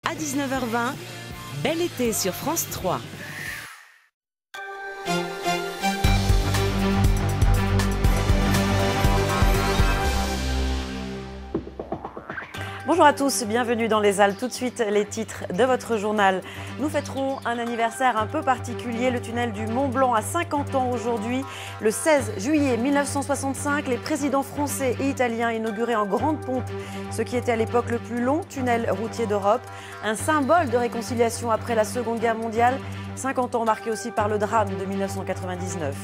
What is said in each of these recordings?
à 19h20. Bel été sur France 3. Bonjour à tous, bienvenue dans Les Halles. Tout de suite, les titres de votre journal. Nous fêterons un anniversaire un peu particulier. Le tunnel du Mont Blanc a 50 ans aujourd'hui. Le 16 juillet 1965, les présidents français et italiens inauguraient en grande pompe ce qui était à l'époque le plus long tunnel routier d'Europe. Un symbole de réconciliation après la Seconde Guerre mondiale. 50 ans marqués aussi par le drame de 1999.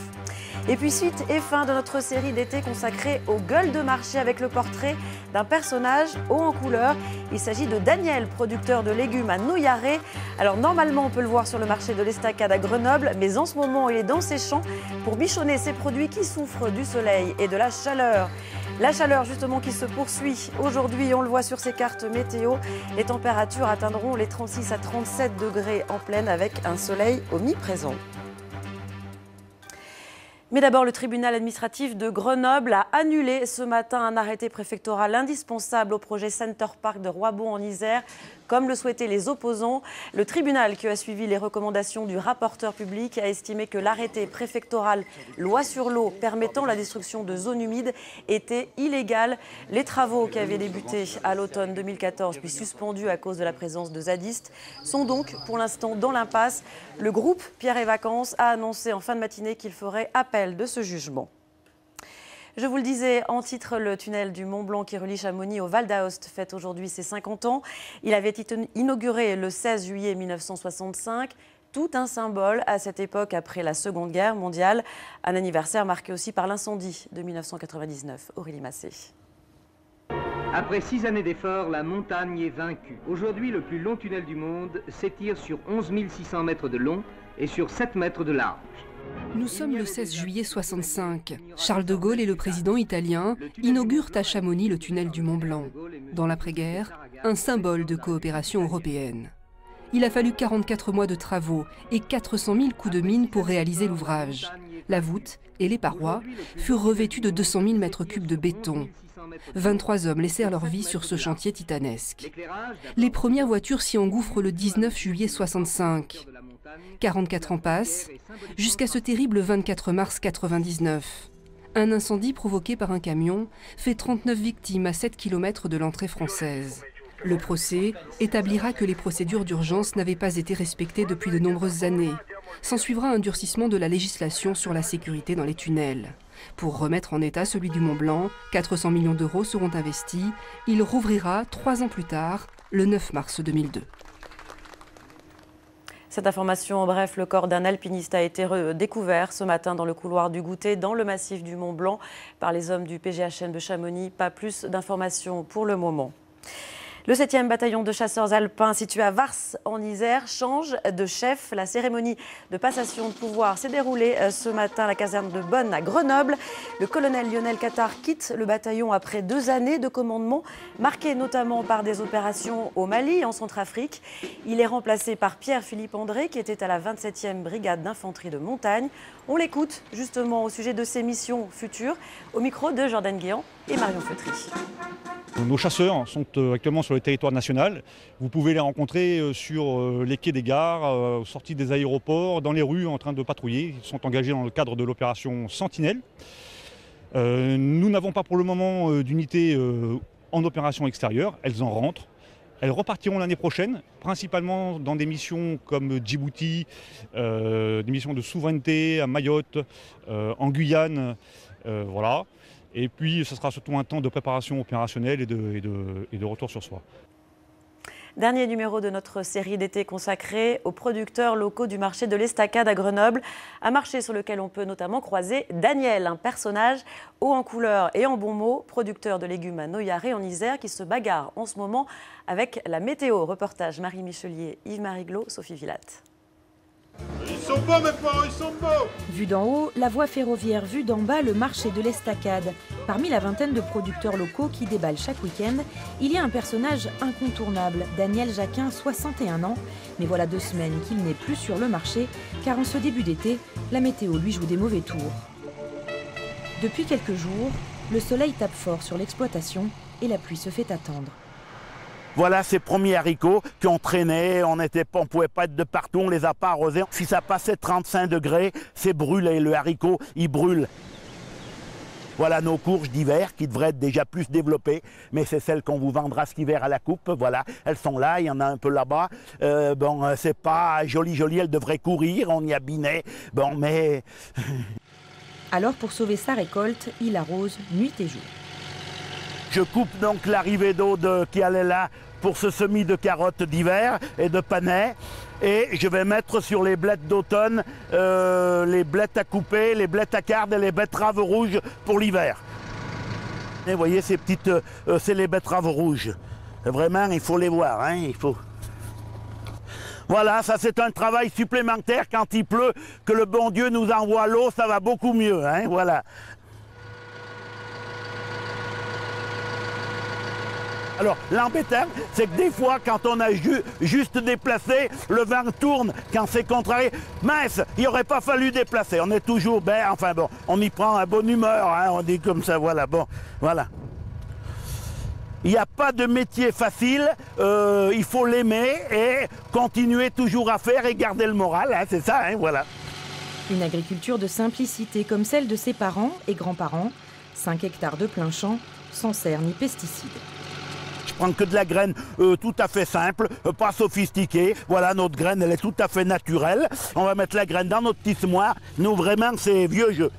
Et puis suite et fin de notre série d'été consacrée aux gueules de marché avec le portrait d'un personnage haut en couleur. Il s'agit de Daniel, producteur de légumes à Noyaré. Alors normalement on peut le voir sur le marché de l'Estacade à Grenoble, mais en ce moment il est dans ses champs pour bichonner ces produits qui souffrent du soleil et de la chaleur. La chaleur justement qui se poursuit. Aujourd'hui, on le voit sur ces cartes météo, les températures atteindront les 36 à 37 degrés en pleine avec un soleil omniprésent. Mais d'abord, le tribunal administratif de Grenoble a annulé ce matin un arrêté préfectoral indispensable au projet Center Park de Roibon en Isère, comme le souhaitaient les opposants. Le tribunal, qui a suivi les recommandations du rapporteur public, a estimé que l'arrêté préfectoral loi sur l'eau permettant la destruction de zones humides était illégal. Les travaux qui avaient débuté à l'automne 2014 puis suspendus à cause de la présence de zadistes sont donc pour l'instant dans l'impasse. Le groupe Pierre et Vacances a annoncé en fin de matinée qu'il ferait appel de ce jugement. Je vous le disais en titre, le tunnel du Mont Blanc qui relie Chamonix au Val d'Aoste fête aujourd'hui ses 50 ans. Il avait été inauguré le 16 juillet 1965. Tout un symbole à cette époque après la Seconde Guerre mondiale. Un anniversaire marqué aussi par l'incendie de 1999. Aurélie Massé. Après 6 années d'efforts, la montagne est vaincue. Aujourd'hui, le plus long tunnel du monde s'étire sur 11 600 mètres de long et sur 7 mètres de large. Nous sommes le 16 juillet 65. Charles de Gaulle et le président italien inaugurent à Chamonix le tunnel du Mont Blanc. Dans l'après-guerre, un symbole de coopération européenne. Il a fallu 44 mois de travaux et 400 000 coups de mine pour réaliser l'ouvrage. La voûte et les parois furent revêtues de 200 000 mètres cubes de béton. 23 hommes laissèrent leur vie sur ce chantier titanesque. Les premières voitures s'y engouffrent le 19 juillet 65. 44 ans passent, jusqu'à ce terrible 24 mars 99. Un incendie provoqué par un camion fait 39 victimes à 7 km de l'entrée française. Le procès établira que les procédures d'urgence n'avaient pas été respectées depuis de nombreuses années. S'ensuivra un durcissement de la législation sur la sécurité dans les tunnels. Pour remettre en état celui du Mont Blanc, 400 millions d'euros seront investis. Il rouvrira 3 ans plus tard, le 9 mars 2002. Cette information, en bref, le corps d'un alpiniste a été découvert ce matin dans le couloir du Goûter, dans le massif du Mont Blanc, par les hommes du PGHN de Chamonix. Pas plus d'informations pour le moment. Le 7e bataillon de chasseurs alpins situé à Vars en Isère change de chef. La cérémonie de passation de pouvoir s'est déroulée ce matin à la caserne de Bonne à Grenoble. Le colonel Lionel Cattard quitte le bataillon après 2 années de commandement, marquées notamment par des opérations au Mali, en Centrafrique. Il est remplacé par Pierre-Philippe André qui était à la 27e brigade d'infanterie de montagne. On l'écoute justement au sujet de ses missions futures au micro de Jordan Guéant et Marion Feutry. Nos chasseurs sont actuellement sur le territoire national. Vous pouvez les rencontrer sur les quais des gares, aux sorties des aéroports, dans les rues en train de patrouiller. Ils sont engagés dans le cadre de l'opération Sentinelle. Nous n'avons pas pour le moment d'unité en opération extérieure. Elles en rentrent. Elles repartiront l'année prochaine, principalement dans des missions comme Djibouti, des missions de souveraineté à Mayotte, en Guyane, voilà. Et puis, ce sera surtout un temps de préparation opérationnelle et de retour sur soi. Dernier numéro de notre série d'été consacrée aux producteurs locaux du marché de l'Estacade à Grenoble. Un marché sur lequel on peut notamment croiser Daniel, un personnage haut en couleur et en bons mots, producteur de légumes à Noyaré en Isère, qui se bagarre en ce moment avec la météo. Reportage Marie Michelier, Yves Mariglo, Sophie Villatte. Ils sont beaux mes parents, ils sont beaux! Vu d'en haut, la voie ferroviaire, vue d'en bas, le marché de l'Estacade. Parmi la vingtaine de producteurs locaux qui déballent chaque week-end, il y a un personnage incontournable, Daniel Jacquin, 61 ans. Mais voilà 2 semaines qu'il n'est plus sur le marché, car en ce début d'été, la météo lui joue des mauvais tours. Depuis quelques jours, le soleil tape fort sur l'exploitation et la pluie se fait attendre. Voilà ces premiers haricots qui ont traîné, on ne pouvait pas être de partout, on les a pas arrosés. Si ça passait 35 degrés, c'est brûlé, le haricot, il brûle. Voilà nos courges d'hiver qui devraient être déjà plus développées, mais c'est celles qu'on vous vendra cet hiver à la coupe. Voilà, elles sont là, il y en a un peu là-bas. Bon, c'est pas joli, elles devraient courir, on y a biné. Bon, mais... Alors pour sauver sa récolte, il arrose nuit et jour. Je coupe donc l'arrivée d'eau qui allait là pour ce semis de carottes d'hiver et de panais. Et je vais mettre sur les blettes d'automne les blettes à couper, les blettes à carde et les betteraves rouges pour l'hiver. Et vous voyez ces petites, c'est les betteraves rouges. Vraiment, il faut les voir, hein, il faut... Voilà, ça c'est un travail supplémentaire quand il pleut, que le bon Dieu nous envoie l'eau, ça va beaucoup mieux, hein, voilà. Alors, l'embêtant, c'est que des fois, quand on a juste déplacé, le vent tourne, quand c'est contrarié. Mince, il n'aurait pas fallu déplacer. On est toujours, enfin bon, on y prend à bonne humeur, hein, on dit comme ça, voilà, bon, voilà. Il n'y a pas de métier facile, il faut l'aimer et continuer toujours à faire et garder le moral, hein, c'est ça, hein, voilà. Une agriculture de simplicité comme celle de ses parents et grands-parents. 5 hectares de plein champ, sans serre ni pesticides. Je prends que de la graine tout à fait simple, pas sophistiquée. Voilà, notre graine, elle est tout à fait naturelle. On va mettre la graine dans notre tissoir. Nous, vraiment, c'est vieux jeu.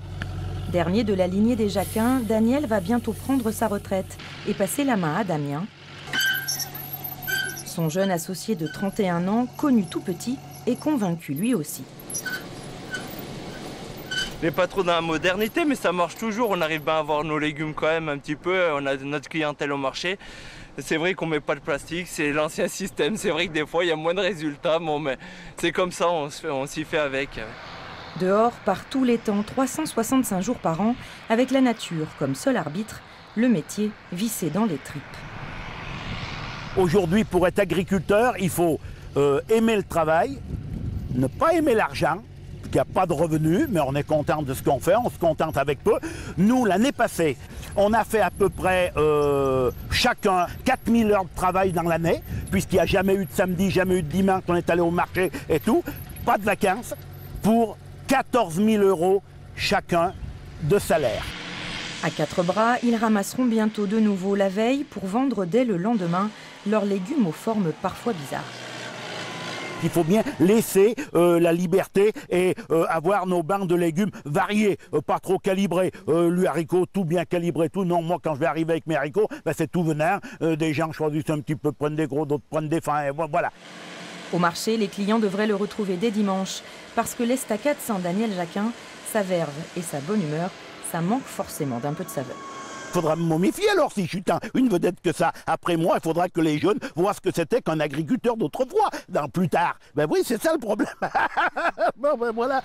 Dernier de la lignée des Jacquin, Daniel va bientôt prendre sa retraite et passer la main à Damien. Son jeune associé de 31 ans, connu tout petit, est convaincu lui aussi. On n'est pas trop dans la modernité, mais ça marche toujours. On arrive bien à avoir nos légumes quand même un petit peu. On a notre clientèle au marché. C'est vrai qu'on ne met pas de plastique, c'est l'ancien système. C'est vrai que des fois, il y a moins de résultats. Bon, mais c'est comme ça, on s'y fait avec. Dehors, par tous les temps, 365 jours par an, avec la nature comme seul arbitre, le métier vissé dans les tripes. Aujourd'hui, pour être agriculteur, il faut aimer le travail, ne pas aimer l'argent. Il n'y a pas de revenus, mais on est content de ce qu'on fait, on se contente avec peu. Nous, l'année passée, on a fait à peu près chacun 4000 heures de travail dans l'année, puisqu'il n'y a jamais eu de samedi, jamais eu de dimanche, on est allé au marché et tout. Pas de vacances, pour 14 000 € chacun de salaire. À 4 bras, ils ramasseront bientôt de nouveau la veille pour vendre dès le lendemain leurs légumes aux formes parfois bizarres. Il faut bien laisser la liberté et avoir nos bancs de légumes variés, pas trop calibrés. Le haricot, tout bien calibré, tout. Non, moi, quand je vais arriver avec mes haricots, c'est tout venant. Des gens choisissent un petit peu, prennent des gros, d'autres prennent des fins, et voilà. Au marché, les clients devraient le retrouver dès dimanche, parce que l'estacade Saint-Daniel-Jacquin, sa verve et sa bonne humeur, ça manque forcément d'un peu de saveur. Il faudra me momifier alors si je suis une vedette que ça. Après moi, il faudra que les jeunes voient ce que c'était qu'un agriculteur d'autrefois, plus tard. Ben oui, c'est ça le problème. Bon, ben voilà.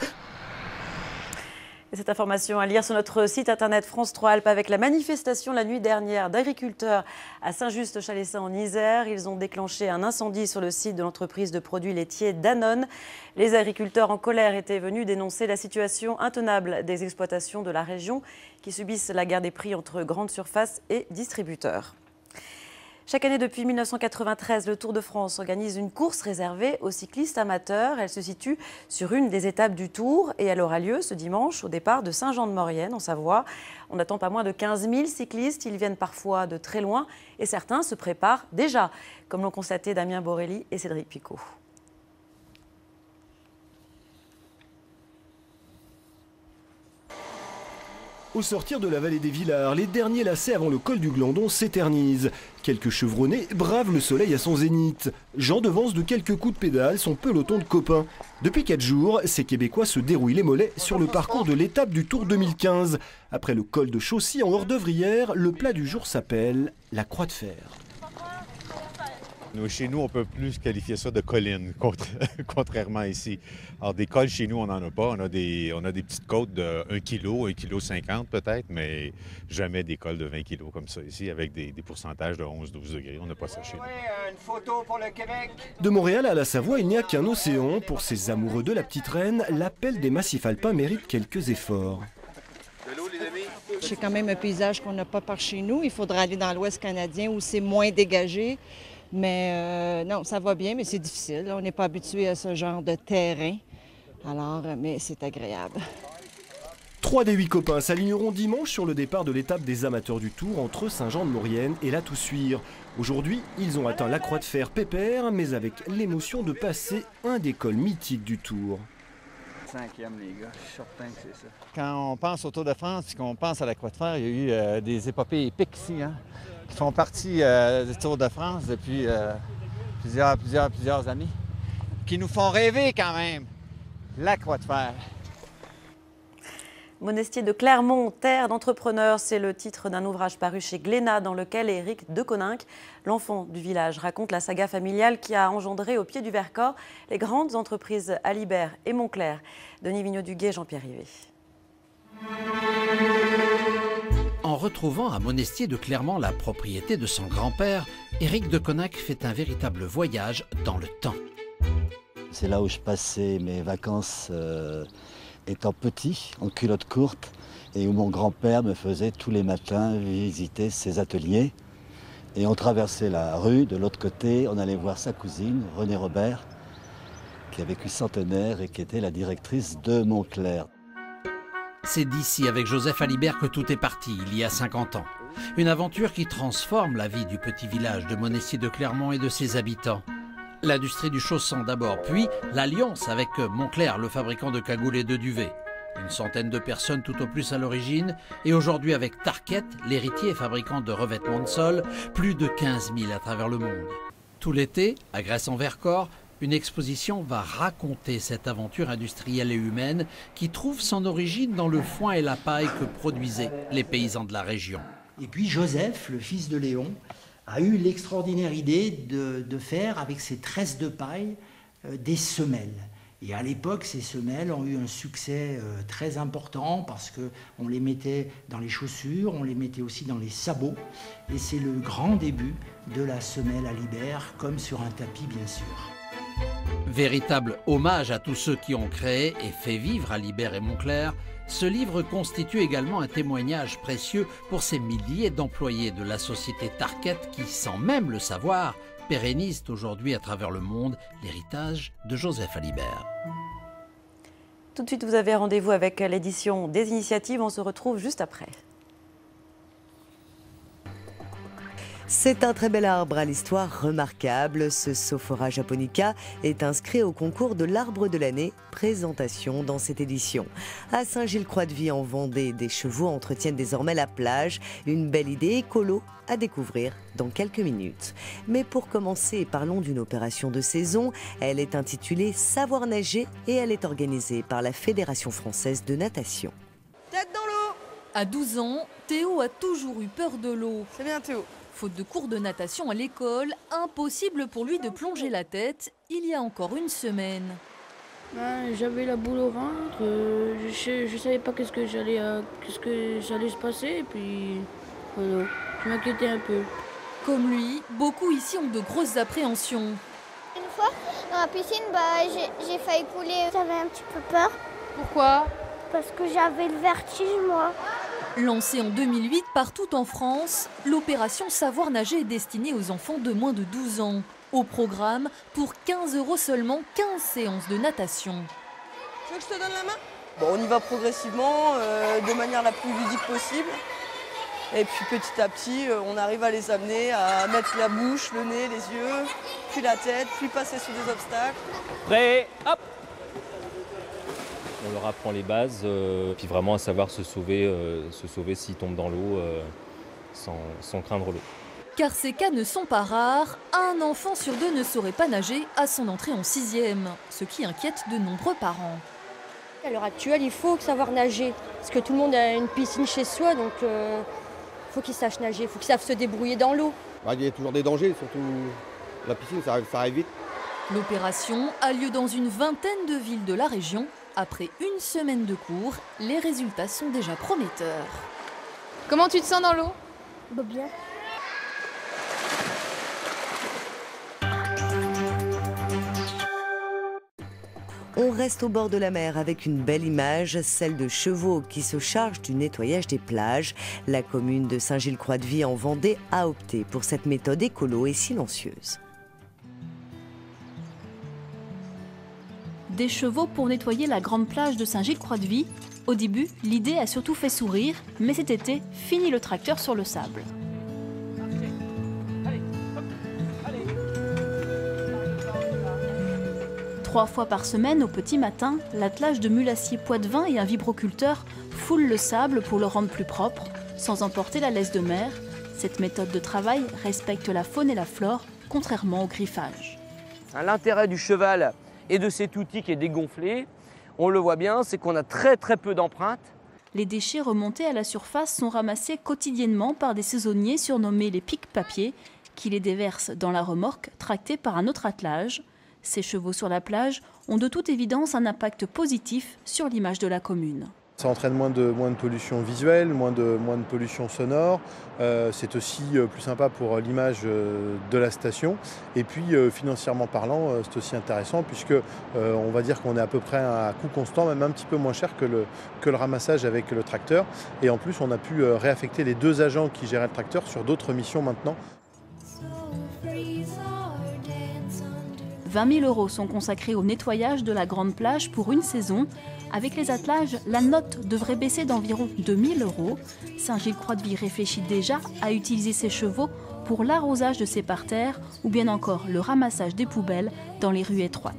Et cette information à lire sur notre site internet France 3 Alpes avec la manifestation la nuit dernière d'agriculteurs à Saint-Just-Chalessin en Isère. Ils ont déclenché un incendie sur le site de l'entreprise de produits laitiers Danone. Les agriculteurs en colère étaient venus dénoncer la situation intenable des exploitations de la région qui subissent la guerre des prix entre grandes surfaces et distributeurs. Chaque année depuis 1993, le Tour de France organise une course réservée aux cyclistes amateurs. Elle se situe sur une des étapes du Tour et elle aura lieu ce dimanche au départ de Saint-Jean-de-Maurienne en Savoie. On attend pas moins de 15 000 cyclistes. Ils viennent parfois de très loin et certains se préparent déjà, comme l'ont constaté Damien Borelli et Cédric Picot. Au sortir de la vallée des Villars, les derniers lacets avant le col du Glandon s'éternisent. Quelques chevronnés bravent le soleil à son zénith. Jean devance de quelques coups de pédale son peloton de copains. Depuis 4 jours, ces Québécois se dérouillent les mollets sur le parcours de l'étape du Tour 2015. Après le col de Chaussy en hors-d'œuvrière, le plat du jour s'appelle la croix de fer. Chez nous, on peut plus qualifier ça de colline, contrairement ici. Alors, des cols, chez nous, on n'en a pas. On a des petites côtes de 1 kg, 1,50 kg peut-être, mais jamais des cols de 20 kg comme ça ici, avec des pourcentages de 11-12 degrés. On n'a pas ça chez nous. Une photo pour le Québec. De Montréal à la Savoie, il n'y a qu'un océan. Pour ces amoureux de la petite reine, l'appel des massifs alpins mérite quelques efforts. C'est quand même un paysage qu'on n'a pas par chez nous. Il faudra aller dans l'Ouest canadien où c'est moins dégagé. Mais non, ça va bien, mais c'est difficile. On n'est pas habitué à ce genre de terrain. Alors, mais c'est agréable. 3 des 8 copains s'aligneront dimanche sur le départ de l'étape des amateurs du Tour entre Saint-Jean-de-Maurienne et La Toussuire. Aujourd'hui, ils ont atteint la Croix de Fer pépère, mais avec l'émotion de passer un des cols mythiques du Tour. 5e, les gars, je suis certain que c'est ça. Quand on pense au Tour de France et qu'on pense à la Croix de Fer, il y a eu des épopées épiques ici, hein, qui font partie du Tour de France depuis plusieurs années, qui nous font rêver quand même. La Croix de Fer. Monestier de Clermont, terre d'entrepreneurs, c'est le titre d'un ouvrage paru chez Glénat dans lequel Éric de Coninck, l'enfant du village, raconte la saga familiale qui a engendré au pied du Vercors les grandes entreprises Alibert et Moncler. Denis Vigneault-Duguay, Jean-Pierre Rivet. En retrouvant à Monestier de Clermont la propriété de son grand-père, Éric de Coninck fait un véritable voyage dans le temps. C'est là où je passais mes vacances étant petit, en culotte courte, et où mon grand-père me faisait tous les matins visiter ses ateliers. Et on traversait la rue, de l'autre côté, on allait voir sa cousine, Renée Robert, qui a vécu centenaire et qui était la directrice de Moncler. C'est d'ici, avec Joseph Alibert, que tout est parti, il y a 50 ans. Une aventure qui transforme la vie du petit village de Monestier de Clermont et de ses habitants. L'industrie du chausson d'abord, puis l'alliance avec Moncler, le fabricant de cagoules et de duvets. Une centaine de personnes tout au plus à l'origine, et aujourd'hui avec Tarkett, l'héritier et fabricant de revêtements de sol, plus de 15 000 à travers le monde. Tout l'été, à Grèce-en-Vercors, une exposition va raconter cette aventure industrielle et humaine qui trouve son origine dans le foin et la paille que produisaient les paysans de la région. Et puis Joseph, le fils de Léon, a eu l'extraordinaire idée de faire avec ses tresses de paille des semelles. Et à l'époque, ces semelles ont eu un succès très important parce qu'on les mettait dans les chaussures, on les mettait aussi dans les sabots. Et c'est le grand début de la semelle Alibert, comme sur un tapis bien sûr. Véritable hommage à tous ceux qui ont créé et fait vivre Alibert et Moncler, ce livre constitue également un témoignage précieux pour ces milliers d'employés de la société Tarkett qui, sans même le savoir, pérennisent aujourd'hui à travers le monde l'héritage de Joseph Alibert. Tout de suite, vous avez rendez-vous avec l'édition des initiatives. On se retrouve juste après. C'est un très bel arbre à l'histoire remarquable. Ce Sophora japonica est inscrit au concours de l'arbre de l'année. Présentation dans cette édition. À Saint-Gilles-Croix-de-Vie en Vendée, des chevaux entretiennent désormais la plage. Une belle idée écolo à découvrir dans quelques minutes. Mais pour commencer, parlons d'une opération de saison. Elle est intitulée Savoir nager et elle est organisée par la Fédération française de natation. Tête dans l'eau. À 12 ans, Théo a toujours eu peur de l'eau. C'est bien Théo. Faute de cours de natation à l'école, impossible pour lui de plonger la tête il y a encore une semaine. J'avais la boule au ventre, je savais pas qu'est-ce que j'allais se passer et puis voilà, je m'inquiétais un peu. Comme lui, beaucoup ici ont de grosses appréhensions. Une fois dans la piscine, j'ai failli couler. J'avais un petit peu peur. Pourquoi? Parce que j'avais le vertige moi. Lancée en 2008 partout en France, l'opération Savoir nager est destinée aux enfants de moins de 12 ans. Au programme, pour 15 € seulement, 15 séances de natation. Tu veux que je te donne la main? Bon, on y va progressivement, de manière la plus ludique possible. Et puis petit à petit, on arrive à les amener à mettre la bouche, le nez, les yeux, puis la tête, puis passer sous des obstacles. Prêt, hop! On leur apprend les bases, puis vraiment à savoir se sauver s'ils tombent dans l'eau sans craindre l'eau. Car ces cas ne sont pas rares, un enfant sur deux ne saurait pas nager à son entrée en 6e, ce qui inquiète de nombreux parents. À l'heure actuelle, il faut savoir nager, parce que tout le monde a une piscine chez soi, donc il faut qu'ils sachent nager, il faut qu'ils savent se débrouiller dans l'eau. Il y a toujours des dangers, surtout la piscine, ça arrive vite. L'opération a lieu dans une vingtaine de villes de la région. Après une semaine de cours, les résultats sont déjà prometteurs. Comment tu te sens dans l'eau? Bien. On reste au bord de la mer avec une belle image, celle de chevaux qui se chargent du nettoyage des plages. La commune de Saint-Gilles-Croix-de-Vie en Vendée a opté pour cette méthode écolo et silencieuse. Des chevaux pour nettoyer la grande plage de Saint-Gilles-Croix-de-Vie. Au début, l'idée a surtout fait sourire, mais cet été, fini le tracteur sur le sable. Trois fois par semaine, au petit matin, l'attelage de mulassiers Poitevin et un vibroculteur foule le sable pour le rendre plus propre, sans emporter la laisse de mer. Cette méthode de travail respecte la faune et la flore, contrairement au griffage. L'intérêt du cheval et de cet outil qui est dégonflé, on le voit bien, c'est qu'on a très peu d'empreintes. Les déchets remontés à la surface sont ramassés quotidiennement par des saisonniers surnommés les pics-papiers, qui les déversent dans la remorque tractée par un autre attelage. Ces chevaux sur la plage ont de toute évidence un impact positif sur l'image de la commune. Ça entraîne moins de pollution visuelle, moins de pollution sonore. C'est aussi plus sympa pour l'image de la station. Et puis financièrement parlant, c'est aussi intéressant puisque on va dire qu'on est à peu près à coût constant, même un petit peu moins cher que le ramassage avec le tracteur. Et en plus, on a pu réaffecter les 2 agents qui géraient le tracteur sur d'autres missions maintenant. 20 000 € sont consacrés au nettoyage de la grande plage pour une saison. Avec les attelages, la note devrait baisser d'environ 2 000 €. Saint-Gilles-Croix-de-Vie réfléchit déjà à utiliser ses chevaux pour l'arrosage de ses parterres ou bien encore le ramassage des poubelles dans les rues étroites.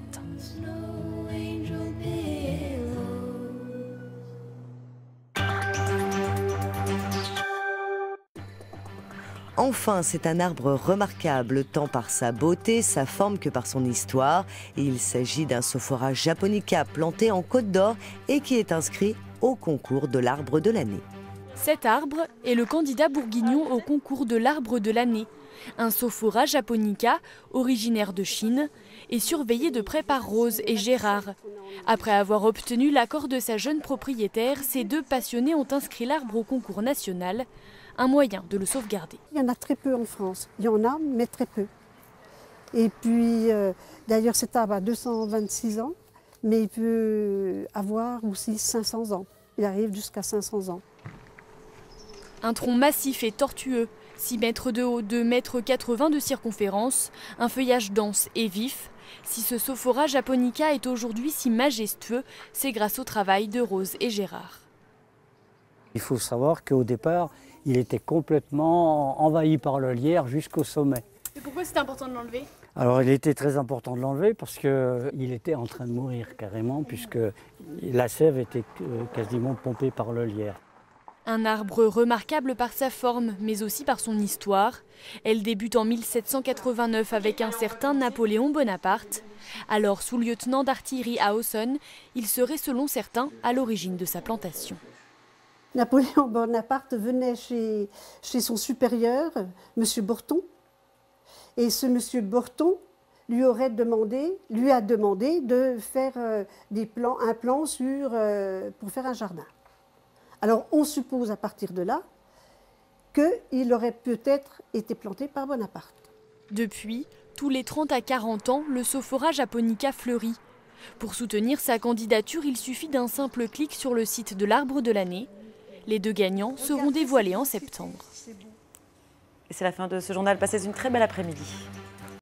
Enfin, c'est un arbre remarquable, tant par sa beauté, sa forme que par son histoire. Il s'agit d'un Sophora japonica planté en Côte d'Or et qui est inscrit au concours de l'arbre de l'année. Cet arbre est le candidat bourguignon au concours de l'arbre de l'année. Un Sophora japonica, originaire de Chine, est surveillé de près par Rose et Gérard. Après avoir obtenu l'accord de sa jeune propriétaire, ces 2 passionnés ont inscrit l'arbre au concours national. Un moyen de le sauvegarder. Il y en a très peu en France. Il y en a, mais très peu. Et puis, d'ailleurs, cet arbre a 226 ans, mais il peut avoir aussi 500 ans. Il arrive jusqu'à 500 ans. Un tronc massif et tortueux, 6 mètres de haut, 2,80 m de circonférence, un feuillage dense et vif. Si ce Sophora japonica est aujourd'hui si majestueux, c'est grâce au travail de Rose et Gérard. Il faut savoir qu'au départ, il était complètement envahi par le lierre jusqu'au sommet. Et pourquoi c'était important de l'enlever? Alors il était très important de l'enlever parce qu'il était en train de mourir carrément puisque la sève était quasiment pompée par le lierre. Un arbre remarquable par sa forme, mais aussi par son histoire. Elle débute en 1789 avec un certain Napoléon Bonaparte. Alors sous-lieutenant d'artillerie à Aussonne, il serait selon certains à l'origine de sa plantation. Napoléon Bonaparte venait chez son supérieur, M. Borton, et ce M. Borton lui a demandé de faire un plan pour faire un jardin. Alors on suppose à partir de là qu'il aurait peut-être été planté par Bonaparte. Depuis, tous les 30 à 40 ans, le Sophora japonica fleurit. Pour soutenir sa candidature, il suffit d'un simple clic sur le site de l'arbre de l'année. Les 2 gagnants seront dévoilés en septembre. Et c'est la fin de ce journal. Passez une très belle après-midi.